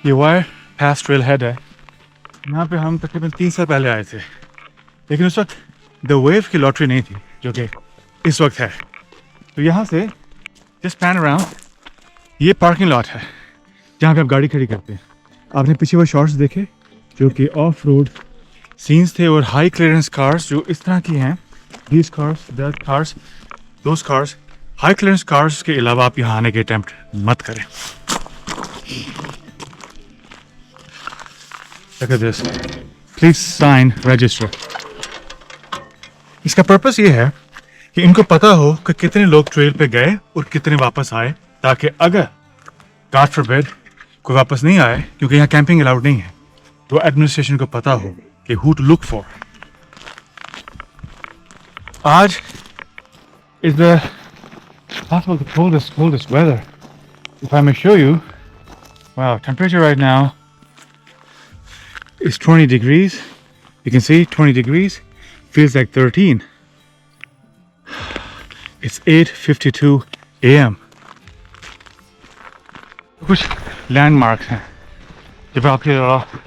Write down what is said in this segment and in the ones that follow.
ये वायर पास trail head है। यहाँ पे हम तकरीबन 3 साल पहले आए थे, लेकिन उस वक्त द वेव की लॉटरी नहीं थी जो कि इस वक्त है। तो यहाँ से जस्ट पैन अराउंड, ये पार्किंग लॉट है जहाँ पे आप गाड़ी खड़ी करते हैं। आपने पीछे वो शॉट्स देखे जो कि ऑफ रोड सीन्स थे और हाई क्लियरेंस कार्स जो इस तरह की हैं, these cars, that cars, those cars. High clearance cars के अलावा आप यहाँ आने के अटेम्प्ट मत करें। Look at this. Please sign, register. इसका पर्पस ये है कि इनको पता हो कि कितने लोग ट्रेल पे गए और कितने वापस आए, ताकि अगर गॉड फॉरबिड कोई वापस नहीं आए, क्योंकि यहाँ कैंपिंग अलाउड नहीं है, तो एडमिनिस्ट्रेशन को पता हो कि हु टू लुक फॉर। आज is the possible the coldest weather. If I may show you, wow, temperature right now is 20 degrees. You can see 20 degrees, feels like 13. It's 8:52 a.m. कुछ landmarks हैं जब आप ये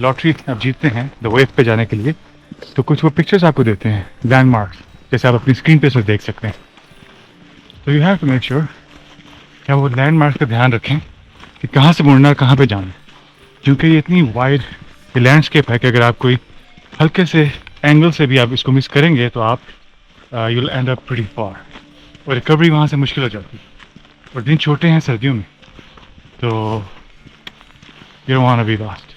लॉटरी आप जीतते हैं the wave पे जाने के लिए, तो कुछ वो पिक्चर्स आपको देते हैं लैंडमार्क्स, जैसे आप अपनी स्क्रीन पे देख सकते हैं। तो you have to make sure कि आप वो लैंडमार्क्स का ध्यान रखें कि कहाँ से मुड़ना और कहाँ पे जाना है, क्योंकि ये इतनी वाइड ये लैंडस्केप है कि अगर आप कोई हल्के से एंगल से भी आप इसको मिस करेंगे तो आप you will end up pretty far, और रिकवरी वहाँ से मुश्किल हो जाती है। और दिन छोटे हैं सर्दियों में, तो you don't want to be lost.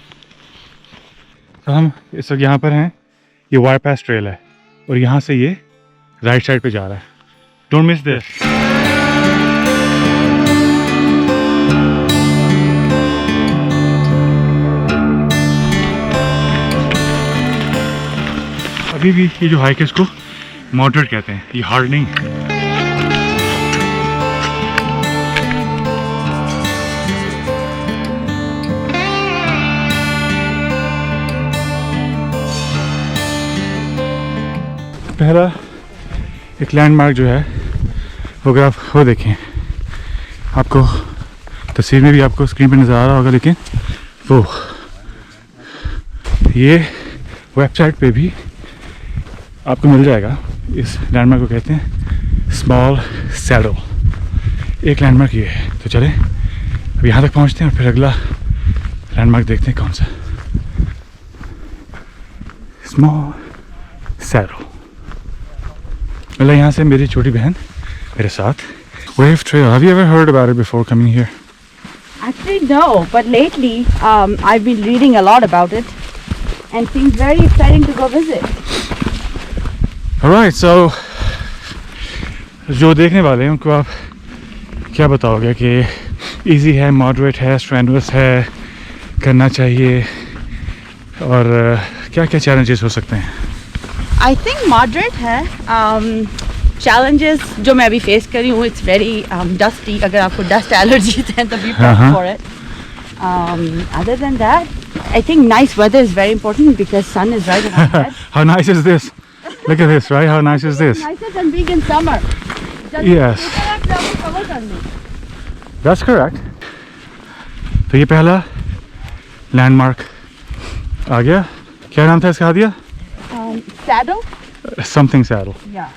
तो हम इस वक्त यहाँ पर हैं, ये वायर पास ट्रेल है और यहाँ से ये राइट साइड पे जा रहा है। Don't miss this. अभी भी ये जो हाइक है इसको मॉडरेट कहते हैं, ये हार्ड नहीं है। पहला एक लैंडमार्क जो है वो अगर आप वो देखें, आपको तस्वीर में भी आपको स्क्रीन पे नज़र आ रहा होगा, लेकिन वो ये वेबसाइट पे भी आपको मिल जाएगा। इस लैंडमार्क को कहते हैं स्मॉल सैडल। एक लैंडमार्क ये है। तो चले अब यहाँ तक पहुँचते हैं और फिर अगला लैंडमार्क देखते हैं कौन सा। Small saddle. मतलब यहाँ से मेरी छोटी बहन मेरे साथ। Wave trail. Have you ever heard about it before coming here? Actually, no. But lately, I've been reading a lot about it, and seems very exciting to go visit. All right. So, जो देखने वाले हैं उनको आप क्या बताओगे कि easy है, moderate है, strenuous है, करना चाहिए, और क्या-क्या challenges हो सकते हैं? I think moderate है. Challenges जो मैं अभी face कर रही हूँ, it's very dusty. अगर आपको dust allergies हैं तो be prepared for it. Other than that, I think nice weather is very important because sun is right on our head. How nice is this? Look at this, right? How nice is this? Nicer than being in summer. Yes. That's correct. तो ये पहला landmark आ गया। क्या नाम था इसका Adiya? Saddle? Something saddle. Yeah.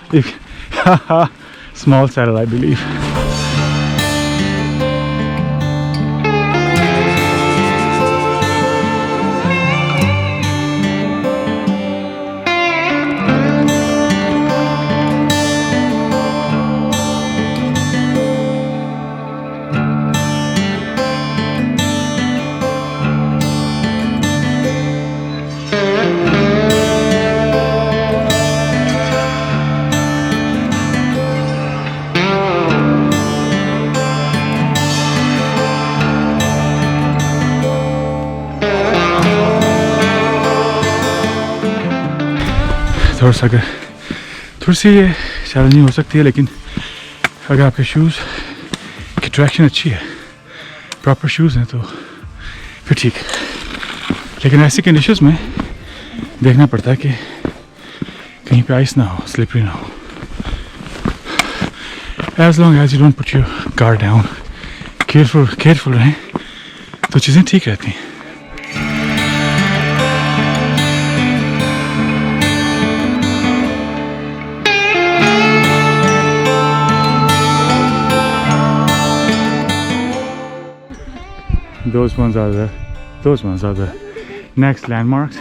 Small saddle, I believe. थोड़ी सी ये चैलेंजिंग हो सकती है, लेकिन अगर आपके शूज़ की ट्रैक्शन अच्छी है, प्रॉपर शूज़ हैं, तो फिर ठीक है। लेकिन ऐसी कंडीशंस में देखना पड़ता है कि कहीं पे आइस ना हो, स्लिपरी ना हो। As long as you don't put your guard down, careful रहें, तो चीज़ें ठीक रहती हैं। those ones are the next landmarks.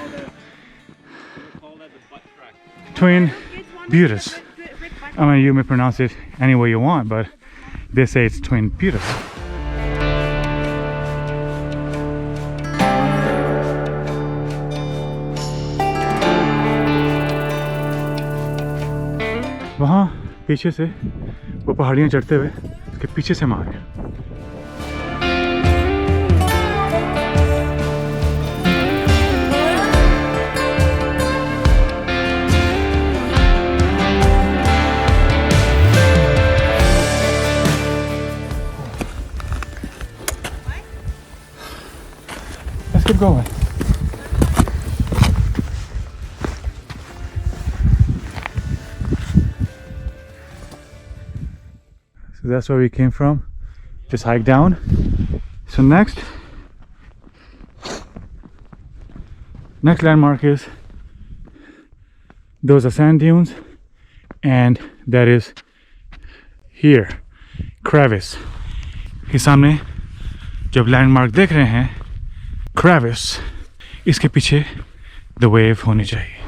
Twin Buttes. I mean, you may pronounce it any way you want, but they say it's Twin Buttes. वहाँ पीछे से वो पहाड़ियाँ चढ़ते हुए उसके पीछे से मार है। Let's keep going. So that's where we came from. Just hike down. So next landmark is, those are sand dunes, and that is here, Crevice. ये सामने जब लैंडमार्क देख रहे हैं Crevice, इसके पीछे the wave होनी चाहिए।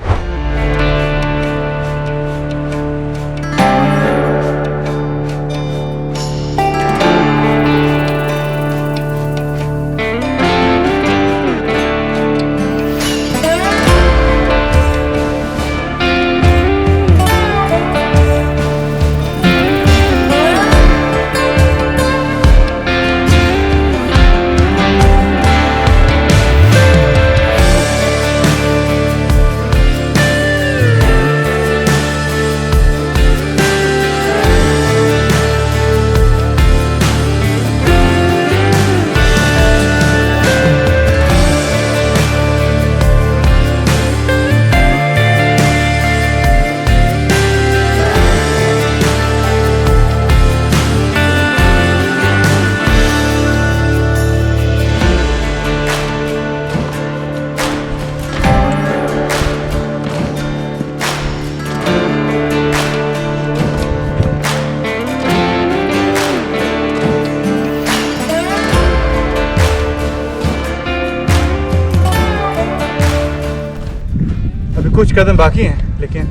कुछ कदम बाकी हैं, लेकिन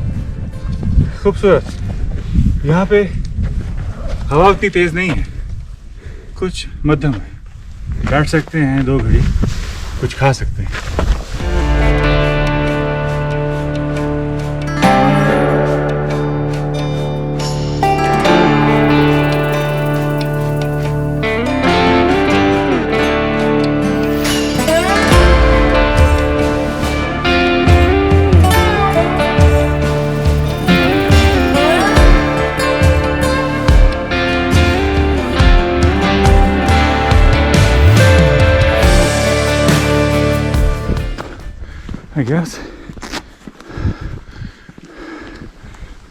खूबसूरत। यहाँ पे हवा उतनी तेज़ नहीं है, कुछ मध्यम है। बैठ सकते हैं 2 घड़ी, कुछ खा सकते हैं। I guess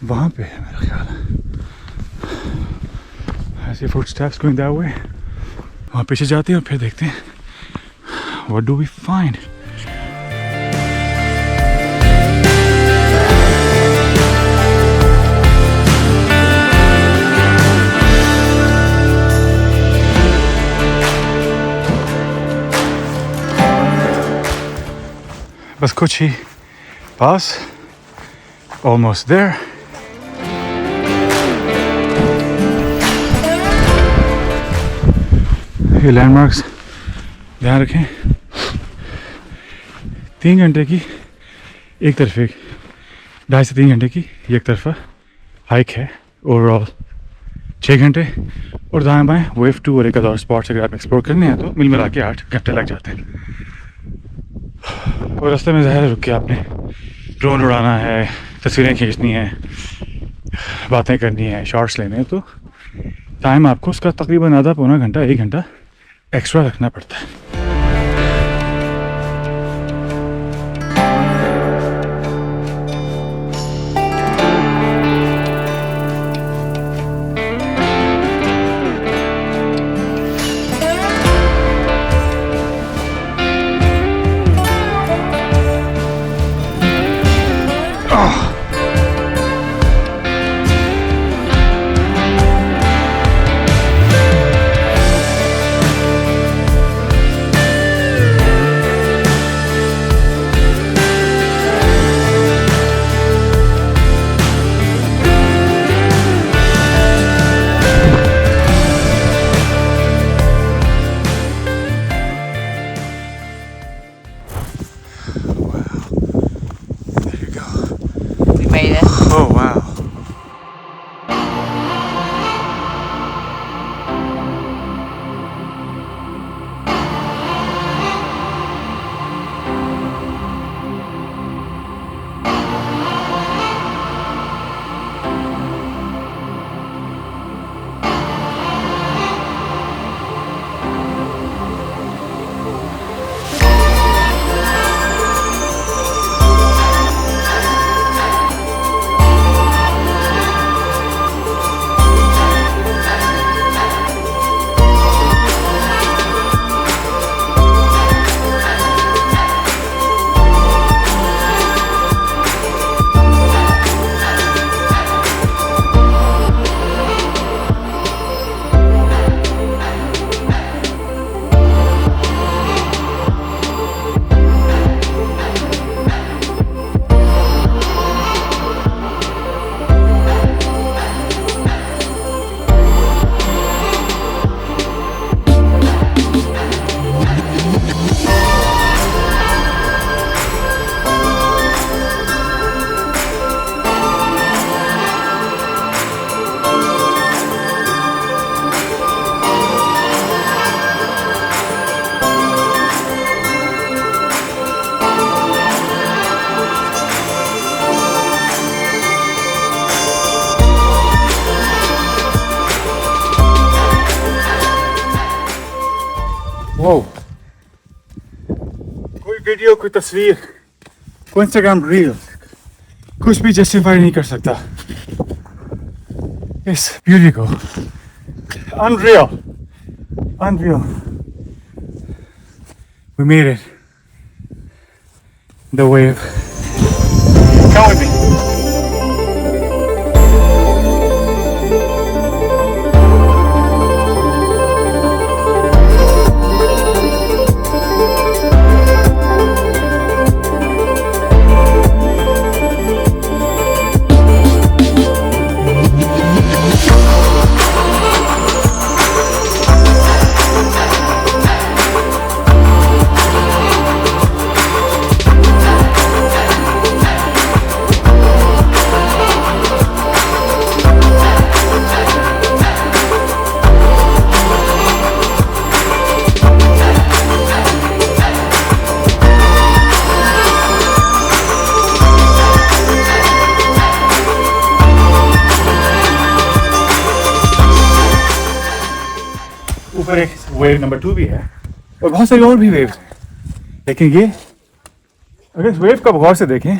वहाँ पे है मेरा ख्याल। I see footsteps going that way. वहाँ पीछे जाते हैं और फिर देखते हैं what do we find. बस कुछ ही पास, almost there. ये लैंडमार्क्स ध्यान रखें, 3 घंटे की एक तरफे, 2.5 से 3 घंटे की एक तरफा हाइक है। ओवरऑल 6 घंटे, और दाएं बाएं वेव 2 और एक आध और स्पॉट्स अगर आप एक्सप्लोर करने हैं तो मिल मिला के 8 घंटे लग जाते हैं। और रास्ते में ज़ाहिर रुक के आपने ड्रोन उड़ाना है, तस्वीरें खींचनी है, बातें करनी है, शॉट्स लेने हैं, तो टाइम आपको उसका तकरीबन आधा पौना घंटा 1 घंटा एक्स्ट्रा रखना पड़ता है। Oh wow. Wow. कोई वीडियो, कोई तस्वीर, कोई इंस्टाग्राम रील कुछ भी जस्टिफाई नहीं कर सकता इस ब्यूटी को. Unreal. Unreal. We made it. The wave. Come with me. ऊपर एक वेव नंबर 2 भी है और बहुत सारी और भी वेव्स हैं, लेकिन ये अगर इस वेव का गौर से देखें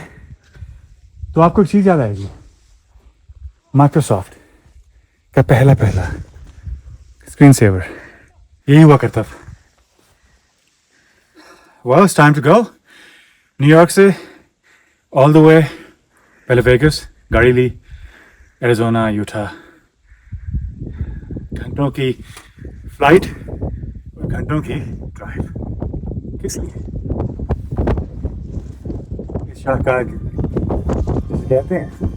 तो आपको एक चीज़ याद आएगी. माइक्रोसॉफ्ट का पहला स्क्रीन सेवर यही हुआ करता था. Well, it's time to go. New York से ऑल द वे पहले वेगस गाड़ी ली, एरिजोना, यूटा, घंटों की फ्लाइट और घंटों की ड्राइव. किस लिए? इस शाहकार जिसे कहते हैं